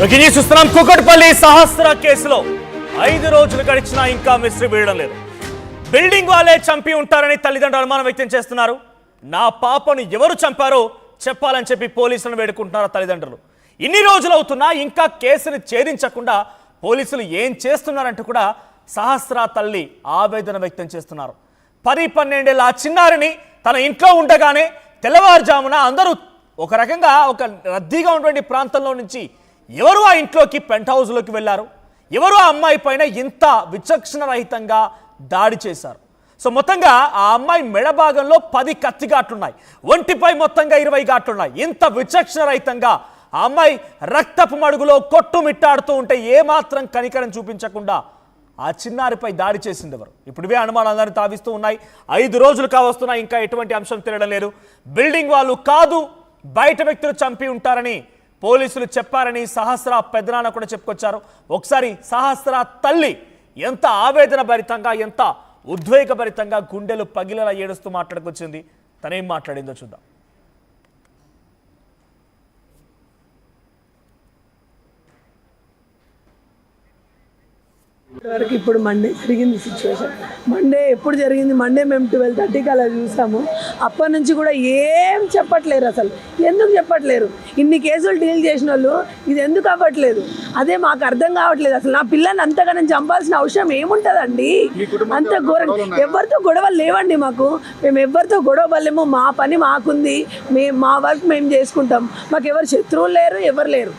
చూస్తున్నాం కుకట్పల్లి సహస్ర కేసులో 5 రోజులు గడిచినా ఇంకా మిస్టరీ వీడడం లేదు. బిల్డింగ్ వాళ్ళే చంపి ఉంటారని తల్లిదండ్రులు అనుమానం వ్యక్తం చేస్తున్నారు. నా పాపను ఎవరు చంపారో చెప్పాలని చెప్పి పోలీసులను వేడుకుంటున్నారు తల్లిదండ్రులు. ఇన్ని రోజులు అవుతున్నా ఇంకా కేసును ఛేదించకుండా పోలీసులు ఏం చేస్తున్నారంటూ కూడా సహస్ర తల్లి ఆవేదన వ్యక్తం చేస్తున్నారు. 10-12 ఏళ్ల ఆ చిన్నారిని తన ఇంట్లో ఉండగానే తెల్లవారుజామున అందరూ ఒక రకంగా ఒక రద్దీగా ఉన్నటువంటి ప్రాంతంలో నుంచి ఎవరు ఆ ఇంట్లోకి పెంట్ హౌస్లోకి వెళ్ళారు, ఎవరు ఆ అమ్మాయి పైన ఇంత విచక్షణ రహితంగా దాడి చేశారు. సో మొత్తంగా ఆ అమ్మాయి మెడ భాగంలో 10 కత్తి ఘాట్లున్నాయి, ఒంటిపై మొత్తంగా 20 ఘాట్లున్నాయి. ఇంత విచక్షణ రహితంగా ఆ అమ్మాయి రక్తపు మడుగులో కొట్టుమిట్టాడుతూ ఉంటే ఏమాత్రం కనికరం చూపించకుండా ఆ చిన్నారిపై దాడి చేసింది ఎవరు? ఇప్పుడు ఇవే అనుమానాలను తావిస్తూ ఉన్నాయి. 5 రోజులు కావస్తున్నా ఇంకా ఎటువంటి అంశం తెలియడం లేదు. బిల్డింగ్ వాళ్ళు కాదు, బయట వ్యక్తులు చంపి ఉంటారని పోలీసులు చెప్పారని సహస్ర పెద్దనాన్న కూడా చెప్పుకొచ్చారు. ఒకసారి సహస్ర తల్లి ఎంత ఆవేదన భరితంగా, ఎంత ఉద్వేగభరితంగా గుండెలు పగిలేలా ఏడుస్తూ మాట్లాడుకొచ్చింది. తనేం మాట్లాడిందో చూద్దాం. వరకు ఇప్పుడు మండే జరిగింది సిచ్యువేషన్. మండే ఎప్పుడు జరిగింది? మండే మేము 12:30కి అలా చూసాము. అప్పటి నుంచి కూడా ఏం చెప్పట్లేరు. అసలు ఎందుకు చెప్పట్లేరు? ఇన్ని కేసులు డీల్ చేసిన వాళ్ళు ఇది ఎందుకు అవ్వట్లేదు? అదే మాకు అర్థం కావట్లేదు. అసలు నా పిల్లని అంతగా నేను చంపాల్సిన అవసరం ఏముంటుందండి? అంత ఘోరం. ఎవరితో గొడవలు లేవండి మాకు. మేము ఎవరితో గొడవ పడలేము. మా పని మాకుంది, మా వర్క్ మేము చేసుకుంటాం. మాకు ఎవరు శత్రువులు లేరు, ఎవరు లేరు.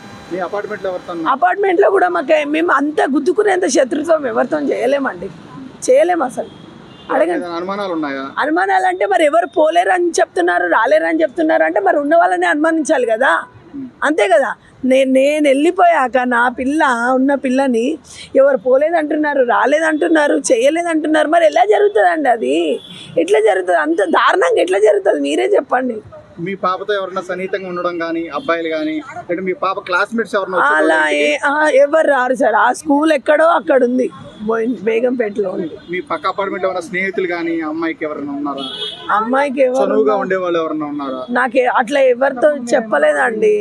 అపార్ట్మెంట్లో కూడా మేము అంత గుద్దుకునేంత శత్రుత్వం ఎవరితో చేయలేమండి, చేయలేము అసలు. అడగండి. అనుమానాలు అంటే మరి ఎవరు పోలేరు అని చెప్తున్నారు, రాలేరు అని చెప్తున్నారు అంటే మరి ఉన్న వాళ్ళని అనుమానించాలి కదా, అంతే కదా. నేను వెళ్ళిపోయాక నా ఉన్న పిల్లని ఎవరు పోలేదంటున్నారు, రాలేదంటున్నారు, చేయలేదంటున్నారు. మరి ఎలా జరుగుతుందండి? అది ఎట్లా జరుగుతుంది? అంత దారుణంగా ఎట్లా జరుగుతుంది? మీరే చెప్పండి. మీ పాపతో ఎవరైనా సన్నిహితంగా ఉండడం కానీ, అబ్బాయిలు కానీ, అంటే మీ పాప క్లాస్మేట్స్ ఎవరైనా? అలా ఎవరు రారు సార్. ఆ స్కూల్ ఎక్కడో అక్కడ ఉంది, బేగంపేటలో ఉంది. మీ పక్క అపార్ట్మెంట్ ఎవరైనా స్నేహితులు కానీ అమ్మాయికి ఎవరైనా ఉన్నారా? అమ్మాయికి చనువుగా ఉండేవాళ్ళు ఎవరైనా ఉన్నారా? నాకు అట్లా ఎవరితో చెప్పలేదండి,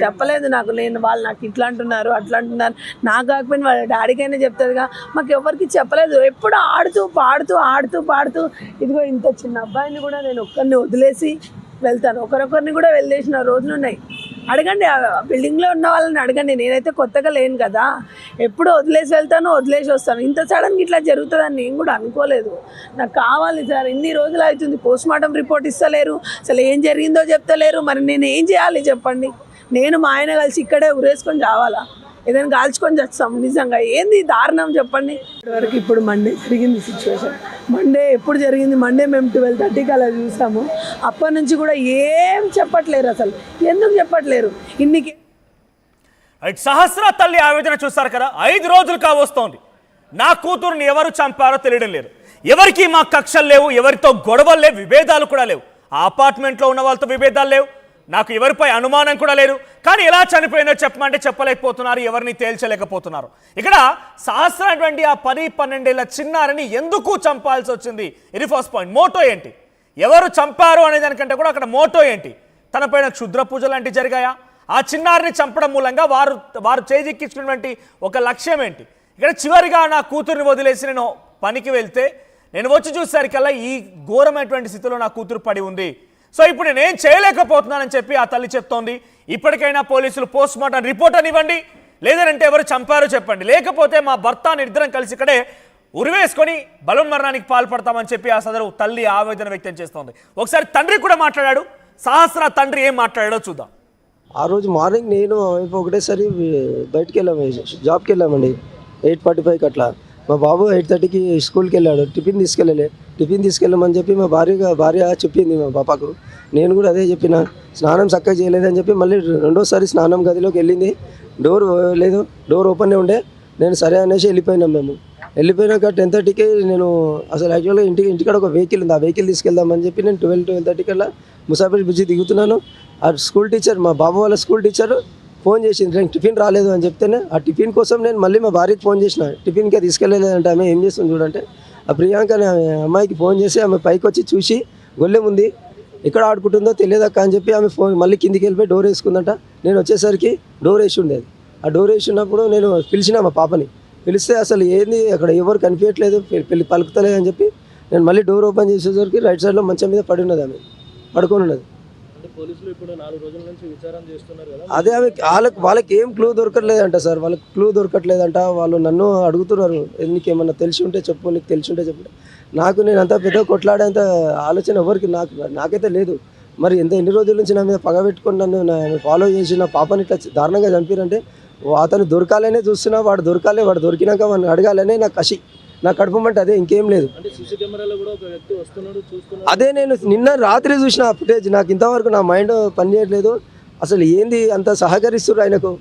చెప్పలేదు నాకు. వాళ్ళు నాకు ఇట్లా అంటున్నారు, అట్లా అంటున్నారు. నాకు కాకపోయినా వాళ్ళ డాడీకైనా చెప్తుందిగా. మాకు ఎవరికి చెప్పలేదు. ఎప్పుడు ఆడుతూ పాడుతూ ఇదిగో ఇంత చిన్న అబ్బాయిని కూడా నేను ఒక్కరిని వదిలేసి వెళ్తాను. ఒకరొకరిని కూడా వెళ్ళేసిన రోజులు ఉన్నాయి. అడగండి, ఆ బిల్డింగ్లో ఉన్న వాళ్ళని అడగండి. నేనైతే కొత్తగా లేను కదా, ఎప్పుడు వదిలేసి వెళ్తాను, వదిలేసి వస్తాను. ఇంత సడన్గా ఇట్లా జరుగుతుందని నేను కూడా అనుకోలేదు. నాకు కావాలి సార్, ఇన్ని రోజులు అవుతుంది. పోస్ట్మార్టం రిపోర్ట్ ఇస్తలేరు, అసలు ఏం జరిగిందో చెప్తలేరు. మరి నేను ఏం చేయాలి చెప్పండి? నేను మా ఆయన కలిసి ఇక్కడే ఉరేసుకొని చావాలా? ఏదైనా కాల్చుకొని చస్తాం? నిజంగా ఏంది దారుణం చెప్పండి. వరకు ఇప్పుడు మండే జరిగింది సిచ్యువేషన్. మండే ఎప్పుడు జరిగింది? మండే మేము 12:30కి అలా చూసాము. అప్పటి నుంచి కూడా ఏం చెప్పట్లేరు. అసలు ఎందుకు చెప్పట్లేరు? సహస్ర తల్లి ఆవేదన చూస్తారు కదా. 5 రోజులు కావస్తోంది. నా కూతురుని ఎవరు చంపారో తెలియడం లేదు. ఎవరికి మా కక్షలు లేవు, ఎవరితో గొడవలు లేవు, విభేదాలు కూడా లేవు. ఆ అపార్ట్మెంట్లో ఉన్న వాళ్ళతో విభేదాలు లేవు, నాకు ఎవరిపై అనుమానం కూడా లేదు. కానీ ఎలా చనిపోయిందో చెప్పమంటే చెప్పలేకపోతున్నారు, ఎవరిని తేల్చలేకపోతున్నారు. ఇక్కడ సహస్ర అటువంటి ఆ 10-12 ఏళ్ల చిన్నారిని ఎందుకు చంపాల్సి వచ్చింది? ఇది ఫస్ట్ పాయింట్. మోటో ఏంటి? ఎవరు చంపారు అనే దానికంటే కూడా అక్కడ మోటో ఏంటి? తన పైన క్షుద్ర పూజలు లాంటివి జరిగాయా? ఆ చిన్నారిని చంపడం మూలంగా వారు చేజిక్కించినటువంటి ఒక లక్ష్యం ఏంటి? ఇక్కడ చివరిగా నా కూతుర్ని వదిలేసి నేను పనికి వెళ్తే నేను వచ్చి చూసేసరికల్లా ఈ ఘోరమైనటువంటి స్థితిలో నా కూతురు పడి ఉంది. సో ఇప్పుడు నేనేం చేయలేకపోతున్నానని చెప్పి ఆ తల్లి చెప్తోంది. ఇప్పటికైనా పోలీసులు పోస్ట్మార్టం రిపోర్ట్ అని ఇవ్వండి, లేదంటే ఎవరు చంపారో చెప్పండి, లేకపోతే మా భర్త ఇద్దరం కలిసి ఇక్కడే ఉరివేసుకొని బలవన్మరణానికి పాల్పడతామని చెప్పి ఆ సదరు తల్లి ఆవేదన వ్యక్తం చేస్తోంది. ఒకసారి తండ్రి కూడా మాట్లాడాడు. సహస్ర తండ్రి ఏం మాట్లాడాడో చూద్దాం. ఆ రోజు మార్నింగ్ నేను ఒకటేసారి బయటికి వెళ్ళాము, జాబ్కి వెళ్ళామండి. 8:45కి అట్లా. మా బాబు 8:30కి స్కూల్కి వెళ్ళాడు. టిఫిన్ తీసుకెళ్ళమని చెప్పి మా భార్య చెప్పింది మా పాపకు. నేను కూడా అదే చెప్పిన. స్నానం చక్కగా చేయలేదని చెప్పి మళ్ళీ రెండోసారి స్నానం గదిలోకి వెళ్ళింది. డోర్ లేదు, డోర్ ఓపెన్నే ఉండే. నేను సరే అనేసి వెళ్ళిపోయినాం. మేము వెళ్ళిపోయినాక 10:30కి నేను అసలు యాక్చువల్గా ఇంటికాడ ఒక వెహికల్ ఉంది, ఆ వెహికల్ తీసుకెళ్దామని చెప్పి నేను 12-12:30 కల్లా ముసాఫిర్ బ్రిడ్జి దిగుతున్నాను. ఆ స్కూల్ టీచర్, మా బాబు వాళ్ళ స్కూల్ టీచర్ ఫోన్ చేసింది. నేను టిఫిన్ రాలేదు అని చెప్తేనే ఆ టిఫిన్ కోసం నేను మళ్ళీ మా భార్యకి ఫోన్ చేసిన. టిఫిన్కే తీసుకెళ్ళలేదంటే ఆమె ఏం చేస్తుంది చూడంటే, ఆ ప్రియాంక అనే అమ్మాయికి ఫోన్ చేసి ఆమె పైకి వచ్చి చూసి గొల్లెం ఉంది, ఎక్కడ ఆడుకుంటుందో తెలియదక్క అని చెప్పి ఆమె ఫోన్ మళ్ళీ కిందికి వెళ్ళిపోయి డోర్ వేసుకుందంట. నేను వచ్చేసరికి డోర్ వేసి ఉండేది. ఆ డోర్ వేసినప్పుడు నేను పిలిచిన మా పాపని, పిలిస్తే అసలు ఏంది అక్కడ ఎవరు కనిపించట్లేదు, పలుకుతలేదు అని చెప్పి నేను మళ్ళీ డోర్ ఓపెన్ చేసేసరికి రైట్ సైడ్లో మంచం మీద పడి ఉన్నది, ఆమె పడుకొని ఉన్నది. పోలీసులు ఇప్పుడు 4 రోజుల నుంచి విచారణ చేస్తున్నారు కదా. అదే ఆమె వాళ్ళకి ఏం క్లూ దొరకట్లేదంట సార్, వాళ్ళకి క్లూ దొరకట్లేదంట. వాళ్ళు నన్ను అడుగుతున్నారు, నీకు ఏమన్నా తెలిసి ఉంటే చెప్పు, నీకు తెలిసి ఉంటే చెప్పు. నేను అంత పెద్ద కొట్లాడేంత ఆలోచన ఎవరికి నాకైతే లేదు. మరి ఎన్ని రోజుల నుంచి నా మీద పగ పెట్టుకొని నన్ను ఫాలో చేసి నా పాపని ఇట్లా దారుణంగా చంపారంటే అతను దొరకాలనే చూస్తున్నా, వాడు దొరికినాక వాడిని అడగాలనే నా కసి, నా కడుపు మంట, అదే ఇంకేం లేదు. అంటే సీసీ కెమెరాలో కూడా ఒక వ్యక్తి వస్తున్నాడు చూస్తున్నాడు. అదే నేను నిన్న రాత్రి చూసిన ఆ ఫుటేజ్, నాకు ఇంతవరకు నా మైండ్ పనిచేయట్లేదు. అసలు ఏంది అంత సహకరిస్తున్నారు ఆయనకు,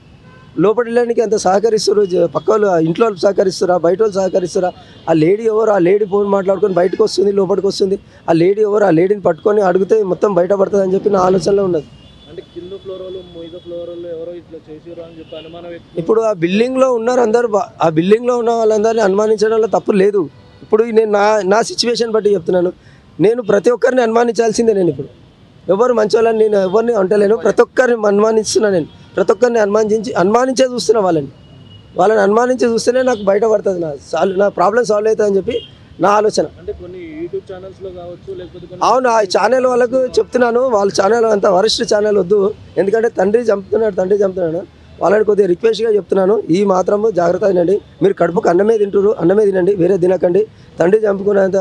లోపల వెళ్ళడానికి అంత సహకరిస్తున్నారు, పక్క వాళ్ళు ఇంట్లో వాళ్ళు సహకరిస్తురా, బయట వాళ్ళు సహకరిస్తురా. ఆ లేడీ ఎవరు, ఆ లేడీ ఫోన్ మాట్లాడుకొని బయటకు వస్తుంది, లోపలికి వస్తుంది. ఆ లేడీ ఎవరు, ఆ లేడీని పట్టుకొని అడిగితే మొత్తం బయటపడుతుంది అని చెప్పి నా ఆలోచనలో ఉన్నది. అంటే కింద ఫ్లోర్ వాళ్ళు మీద ఫ్లోర్ వాళ్ళు ఎవరో ఇట్లా చేసిరు అని చెప్పి అనుమానం. ఇప్పుడు ఆ బిల్డింగ్లో ఉన్నారు అందరు, ఆ బిల్డింగ్లో ఉన్న వాళ్ళందరినీ అనుమానించడంలో తప్పు లేదు. ఇప్పుడు నేను నా సిచ్యువేషన్ బట్టి చెప్తున్నాను, నేను ప్రతి ఒక్కరిని అనుమానించాల్సిందే. నేను ఇప్పుడు ఎవరు మంచోళ్ళని నేను ఎవరిని అంటలేను, ప్రతి ఒక్కరిని అనుమానిస్తున్నా. నేను ప్రతి ఒక్కరిని అనుమానించే చూస్తున్నా. వాళ్ళని అనుమానించి చూస్తేనే నాకు బయటపడుతుంది, నా ప్రాబ్లం సాల్వ్ అవుతుంది అని చెప్పి నా ఆలోచన. అంటే కొన్ని యూట్యూబ్ ఛానల్స్ లో కావచ్చు, లేకపోతే అవును, ఆ ఛానల్ వాళ్ళకు చెప్తున్నాను, వాళ్ళ ఛానల్ అంత వరస్ట్ ఛానల్ వద్దు, ఎందుకంటే తండ్రి చంపుతున్నాడు. వాళ్ళని కొద్దిగా రిక్వెస్ట్గా చెప్తున్నాను, ఈ మాత్రము జాగ్రత్త తినండి. మీరు కడుపుకు అన్నమే తినండి, వేరే తినకండి. తండ్రి చంపుకునేంత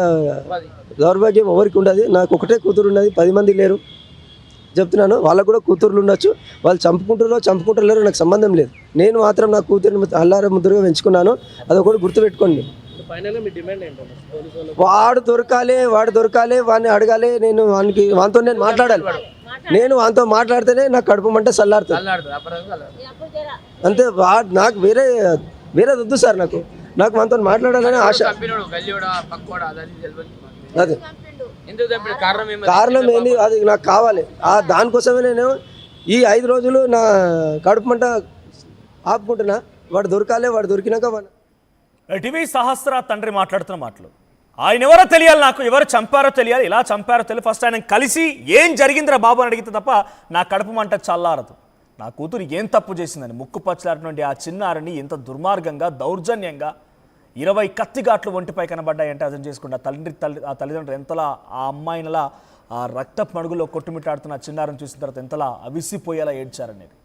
దౌర్భాగ్యం ఎవరికి ఉండదు. నాకు ఒకటే కూతురు ఉన్నది, 10 మంది లేరు. చెప్తున్నాను, వాళ్ళకు కూడా కూతుర్లు ఉండొచ్చు, వాళ్ళు చంపుకుంటారో నాకు సంబంధం లేదు. నేను మాత్రం నా కూతురిని అల్లార ముద్దుగా పెంచుకున్నాను, అదొకటి గుర్తుపెట్టుకోండి. ఫైనల్గా మీ డిమాండ్ ఏంటంటే వాడు దొరకాలి, వాడిని అడగాలి. నేను వానితో నేను మాట్లాడాలి. నేను వానితో మాట్లాడితేనే నాకు కడుపు మంట చల్లారుతుంది అంతే. నాకు వేరే వద్దు సార్, నాకు వానితో మాట్లాడాలని ఆశ. అదే కారణం ఏంది, అది నాకు కావాలి. దానికోసమే నేను ఈ 5 రోజులు నా కడుపు మంట ఆపుకుంటున్నా. వాడు దొరికినాక టీవీ సహస్ర తండ్రి మాట్లాడుతున్న మాటలు, ఆయన ఎవరో తెలియాలి, నాకు ఎవరు చంపారో తెలియాలి, ఇలా చంపారో తెలియదు. ఫస్ట్ ఆయన కలిసి ఏం జరిగిందిరా బాబు అని అడిగితే తప్ప నా కడుపు మంట చల్లారదు. నా కూతురు ఏం తప్పు చేసిందని ముక్కు పచ్చలాడినటువంటి ఆ చిన్నారిని ఎంత దుర్మార్గంగా, దౌర్జన్యంగా 20 కత్తిగాట్లు ఒంటిపై కనబడ్డాయంటే అర్థం చేసుకుంటా ఆ తల్లిదండ్రులు ఎంతలా ఆ అమ్మాయినలా ఆ రక్తపు మడుగులో కొట్టుమిట్టాడుతున్న ఆ చిన్నారిని చూసిన తర్వాత ఎంతలా అవిసిపోయేలా ఏడ్చారనేది.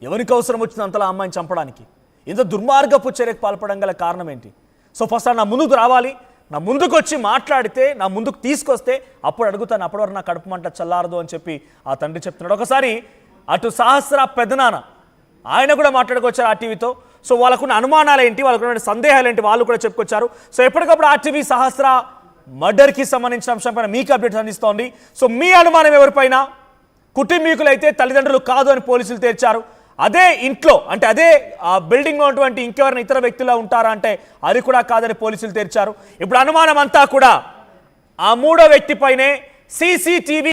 ఎవరికి అవసరం వచ్చింది అంతలా అమ్మాయిని చంపడానికి? ఇంత దుర్మార్గపు చర్యకు పాల్పడడం గల కారణం ఏంటి? సో ఫస్ట్ నా ముందుకు రావాలి, నా ముందుకు వచ్చి మాట్లాడితే, నా ముందుకు తీసుకొస్తే అప్పుడు అడుగుతాను, అప్పటి వరకు నా కడుపు మంట చల్లారదు అని చెప్పి ఆ తండ్రి చెప్తున్నాడు. ఒకసారి అటు సహస్ర పెద్దనాన్న ఆయన కూడా మాట్లాడుకొచ్చారు ఆర్టీవీతో. సో వాళ్ళకున్న అనుమానాలు ఏంటి, వాళ్ళకున్న సందేహాలు ఏంటి వాళ్ళు కూడా చెప్పుకొచ్చారు. సో ఎప్పటికప్పుడు ఆర్టీవీ సహస్ర మర్డర్కి సంబంధించిన అంశంపైన మీకు అప్డేట్స్ అందిస్తోంది. సో మీ అనుమానం ఎవరిపైన? కుటుంబీకులైతే తల్లిదండ్రులు కాదు అని పోలీసులు తేల్చారు. అదే ఇంట్లో అంటే అదే బిల్డింగ్లో ఉన్నటువంటి ఇంకెవరైనా ఇతర వ్యక్తులా ఉంటారా అంటే అది కూడా కాదని పోలీసులు తేల్చారు. ఇప్పుడు అనుమానం అంతా కూడా ఆ 3వ వ్యక్తిపైనే. సీసీటీవీ